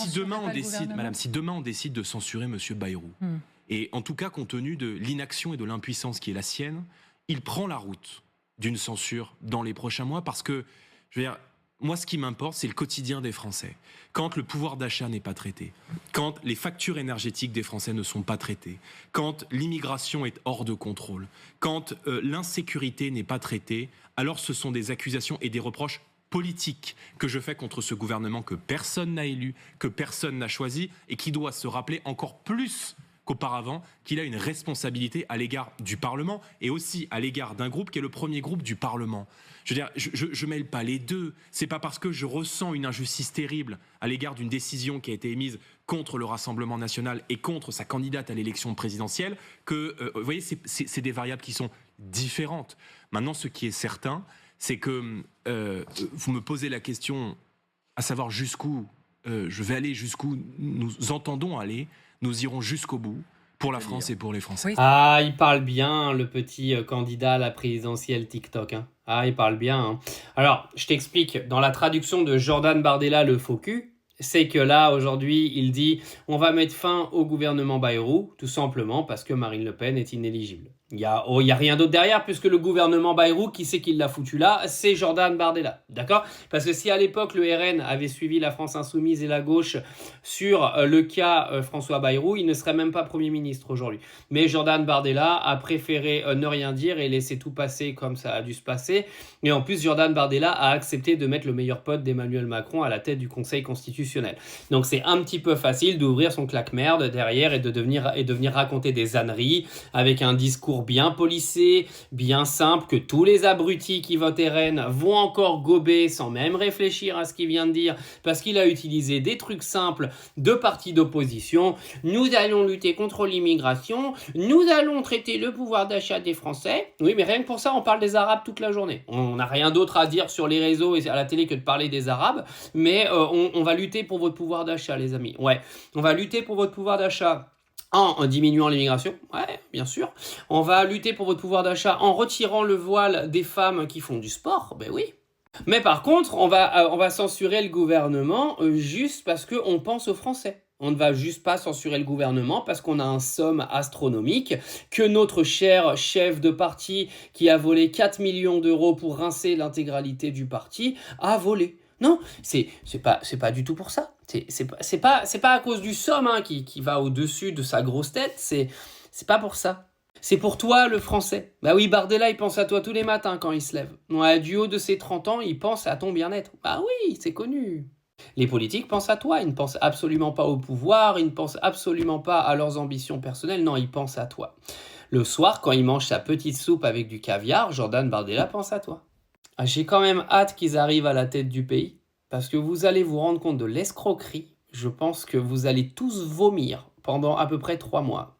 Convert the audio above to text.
si demain on décide de censurer M. Bayrou, et en tout cas compte tenu de l'inaction et de l'impuissance qui est la sienne, il prend la route d'une censure dans les prochains mois parce que, je veux dire, moi ce qui m'importe c'est le quotidien des Français. Quand le pouvoir d'achat n'est pas traité, quand les factures énergétiques des Français ne sont pas traitées, quand l'immigration est hors de contrôle, quand l'insécurité n'est pas traitée, alors ce sont des accusations et des reproches politique que je fais contre ce gouvernement que personne n'a élu, que personne n'a choisi et qui doit se rappeler encore plus qu'auparavant qu'il a une responsabilité à l'égard du Parlement et aussi à l'égard d'un groupe qui est le premier groupe du Parlement. Je veux dire, je mêle pas les deux. C'est pas parce que je ressens une injustice terrible à l'égard d'une décision qui a été émise contre le Rassemblement national et contre sa candidate à l'élection présidentielle que, vous voyez, c'est des variables qui sont différentes. Maintenant, ce qui est certain, c'est que vous me posez la question à savoir jusqu'où je vais aller, jusqu'où nous entendons aller, nous irons jusqu'au bout pour la France et pour les Français. Oui. Ah, il parle bien, le petit candidat à la présidentielle TikTok. Hein. Ah, il parle bien. Hein. Alors, je t'explique. Dans la traduction de Jordan Bardella, le faux cul, c'est que là, aujourd'hui, il dit « On va mettre fin au gouvernement Bayrou, tout simplement parce que Marine Le Pen est inéligible. » Il y a rien d'autre derrière, puisque le gouvernement Bayrou, qui c'est qui l'a foutu là? C'est Jordan Bardella, d'accord? Parce que si à l'époque, le RN avait suivi la France Insoumise et la gauche sur le cas François Bayrou, il ne serait même pas Premier ministre aujourd'hui. Mais Jordan Bardella a préféré ne rien dire et laisser tout passer comme ça a dû se passer. Et en plus, Jordan Bardella a accepté de mettre le meilleur pote d'Emmanuel Macron à la tête du Conseil constitutionnel. Donc c'est un petit peu facile d'ouvrir son claque-merde derrière et de venir raconter des âneries avec un discours bien policé, bien simple, que tous les abrutis qui votent RN vont encore gober sans même réfléchir à ce qu'il vient de dire, parce qu'il a utilisé des trucs simples de partis d'opposition. Nous allons lutter contre l'immigration, nous allons traiter le pouvoir d'achat des Français. Oui, mais rien que pour ça, on parle des Arabes toute la journée. On n'a rien d'autre à dire sur les réseaux et à la télé que de parler des Arabes, mais on va lutter pour votre pouvoir d'achat, les amis. Ouais, on va lutter pour votre pouvoir d'achat en diminuant l'immigration, ouais, bien sûr. On va lutter pour votre pouvoir d'achat en retirant le voile des femmes qui font du sport, ben oui. Mais par contre, on va censurer le gouvernement juste parce qu'on pense aux Français. On ne va juste pas censurer le gouvernement parce qu'on a un somme astronomique que notre cher chef de parti qui a volé 4 millions d'euros pour rincer l'intégralité du parti a volé. Non, c'est pas du tout pour ça. C'est pas à cause du somme hein, qui va au-dessus de sa grosse tête. C'est pas pour ça. C'est pour toi, le Français. Bah oui, Bardella, il pense à toi tous les matins quand il se lève. Ouais, du haut de ses 30 ans, il pense à ton bien-être. Bah oui, c'est connu. Les politiques pensent à toi. Ils ne pensent absolument pas au pouvoir. Ils ne pensent absolument pas à leurs ambitions personnelles. Non, ils pensent à toi. Le soir, quand il mange sa petite soupe avec du caviar, Jordan Bardella pense à toi. J'ai quand même hâte qu'ils arrivent à la tête du pays, parce que vous allez vous rendre compte de l'escroquerie. Je pense que vous allez tous vomir pendant à peu près 3 mois.